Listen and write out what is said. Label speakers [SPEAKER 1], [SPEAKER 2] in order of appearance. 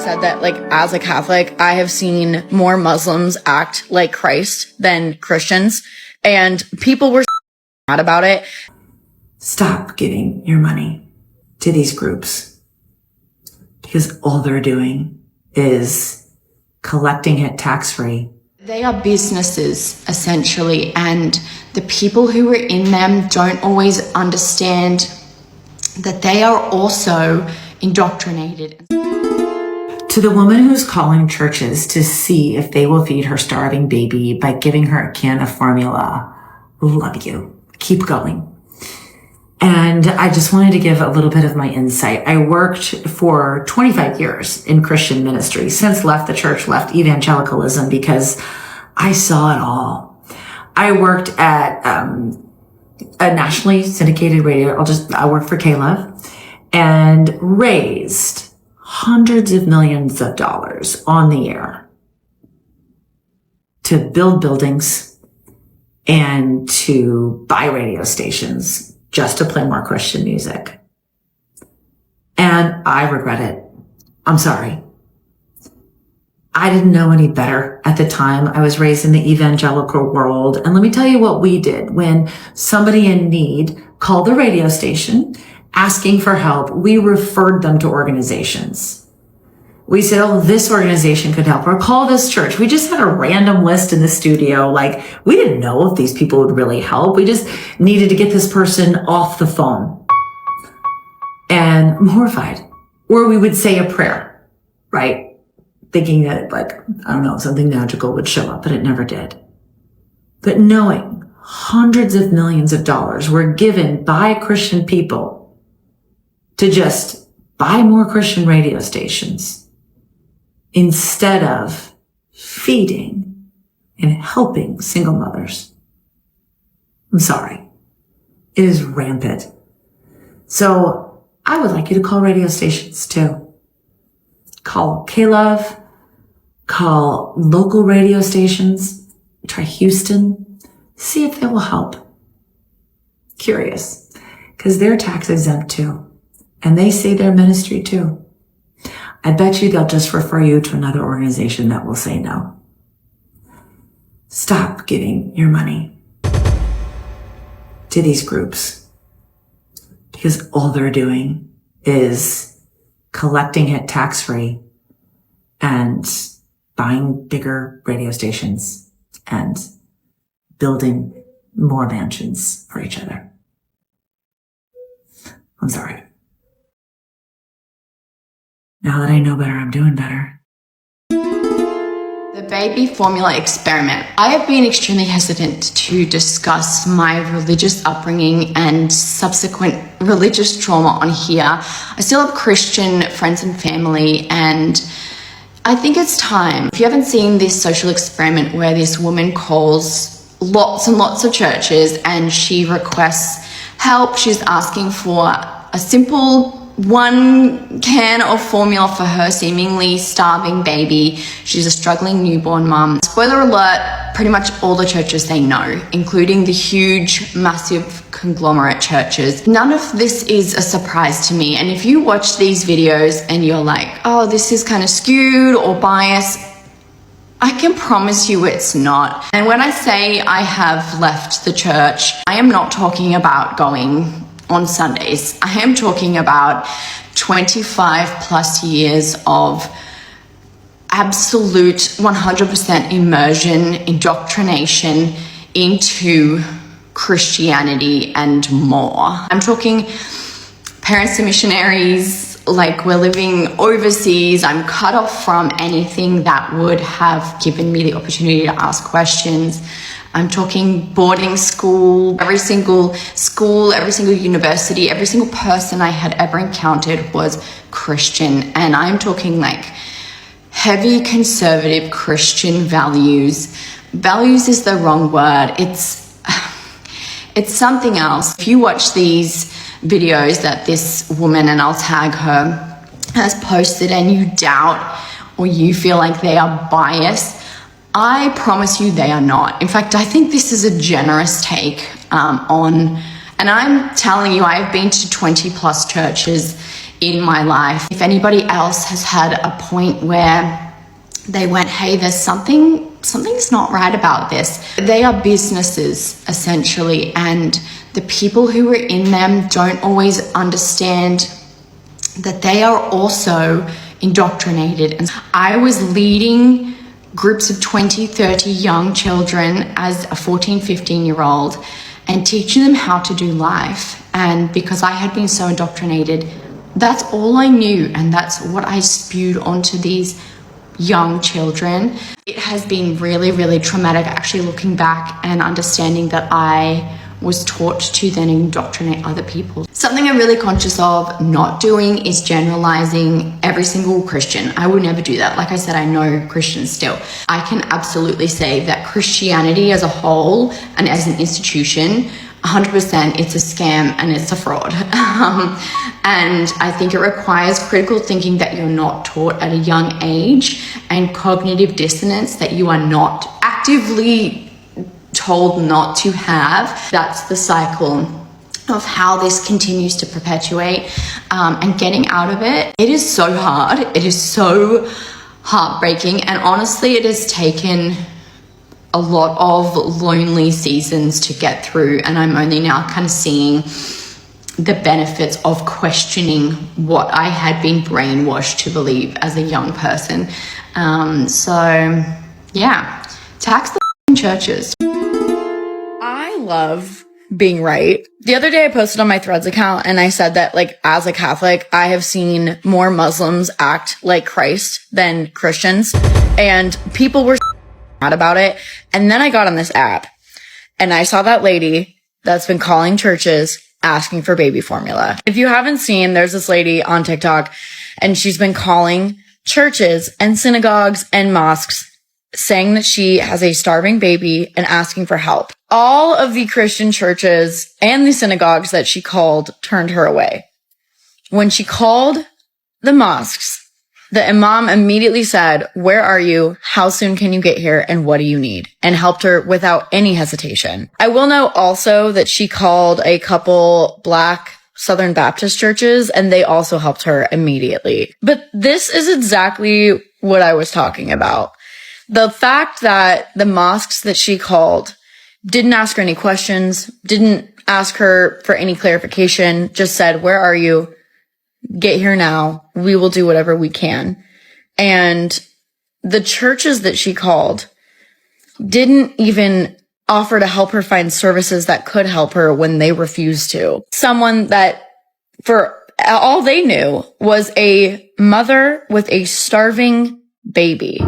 [SPEAKER 1] said that, like, as a Catholic, I have seen more Muslims act like Christ than Christians, and people were mad about it.
[SPEAKER 2] Stop giving your money to these groups, because all they're doing is collecting it tax-free.
[SPEAKER 3] They are businesses, essentially, and the people who are in them don't always understand that they are also indoctrinated.
[SPEAKER 2] To the woman who's calling churches to see if they will feed her starving baby by giving her a can of formula, love you. Keep going. And I just wanted to give a little bit of my insight. I worked for 25 years in Christian ministry, since left the church, left evangelicalism, because I saw it all. I worked at a nationally syndicated radio. I worked for K-Love and raised hundreds of millions of dollars on the air to build buildings and to buy radio stations just to play more Christian music. And I regret it. I'm sorry. I didn't know any better at the time. I was raised in the evangelical world. And let me tell you what we did when somebody in need called the radio station asking for help. We referred them to organizations. We said, oh, this organization could help, or call this church. We just had a random list in the studio. Like, we didn't know if these people would really help. We just needed to get this person off the phone. And I'm horrified. Or we would say a prayer, right? Thinking that, like, I don't know, something magical would show up, but it never did. But knowing hundreds of millions of dollars were given by Christian people to just buy more Christian radio stations instead of feeding and helping single mothers. I'm sorry. It is rampant. So I would like you to call radio stations too. Call K-Love, call local radio stations, try Houston, see if they will help. Curious, because they're tax exempt too. And they say their ministry too. I bet you they'll just refer you to another organization that will say no. Stop giving your money to these groups, because all they're doing is collecting it tax-free and buying bigger radio stations and building more mansions for each other. I'm sorry. Now that I know better, I'm doing better.
[SPEAKER 3] The baby formula experiment. I have been extremely hesitant to discuss my religious upbringing and subsequent religious trauma on here. I still have Christian friends and family, and I think it's time. If you haven't seen this social experiment where this woman calls lots and lots of churches and she requests help, she's asking for a simple 1 can of formula for her seemingly starving baby. She's a struggling newborn mum. Spoiler alert, pretty much all the churches say no, including the huge, massive conglomerate churches. None of this is a surprise to me. And if you watch these videos and you're like, oh, this is kind of skewed or biased, I can promise you it's not. And when I say I have left the church, I am not talking about going on Sundays. I am talking about 25 plus years of absolute 100% immersion, indoctrination into Christianity and more. I'm talking parents to missionaries, like we're living overseas. I'm cut off from anything that would have given me the opportunity to ask questions. I'm talking boarding school, every single university, every single person I had ever encountered was Christian. And I'm talking like heavy conservative Christian values. Values is the wrong word. It's something else. If you watch these videos that this woman, and I'll tag her, has posted, and you doubt or you feel like they are biased, I promise you they are not. In fact, I think this is a generous take on, and I'm telling you, I have been to 20 plus churches in my life. If anybody else has had a point where they went, hey, there's something's not right about this. They are businesses essentially, and the people who are in them don't always understand that they are also indoctrinated. And I was leading groups of 20, 30 young children as a 14, 15-year-old and teaching them how to do life. And because I had been so indoctrinated, that's all I knew, and that's what I spewed onto these young children. It has been really, really traumatic actually looking back and understanding that I was taught to then indoctrinate other people. Something I'm really conscious of not doing is generalizing every single Christian. I would never do that. Like I said, I know Christians still. I can absolutely say that Christianity as a whole and as an institution, 100% it's a scam and it's a fraud. And I think it requires critical thinking that you're not taught at a young age, and cognitive dissonance that you are not actively told not to have. That's the cycle of how this continues to perpetuate, and getting out of it. It is so hard. It is so heartbreaking. And honestly, it has taken a lot of lonely seasons to get through. And I'm only now kind of seeing the benefits of questioning what I had been brainwashed to believe as a young person. So yeah, tax the churches.
[SPEAKER 1] I love being right. The other day I posted on my Threads account and I said that, like, as a Catholic, I have seen more Muslims act like Christ than Christians, and people were mad about it. And then I got on this app and I saw that lady that's been calling churches asking for baby formula. If you haven't seen, there's this lady on TikTok and she's been calling churches and synagogues and mosques saying that she has a starving baby and asking for help. All of the Christian churches and the synagogues that she called turned her away. When she called the mosques, the imam immediately said, "Where are you? How soon can you get here? And what do you need?" and helped her without any hesitation. I will note also that she called a couple Black Southern Baptist churches and they also helped her immediately. But this is exactly what I was talking about. The fact that the mosques that she called didn't ask her any questions, didn't ask her for any clarification, just said, "Where are you? Get here now. We will do whatever we can." And the churches that she called didn't even offer to help her find services that could help her when they refused to. Someone that, for all they knew, was a mother with a starving baby.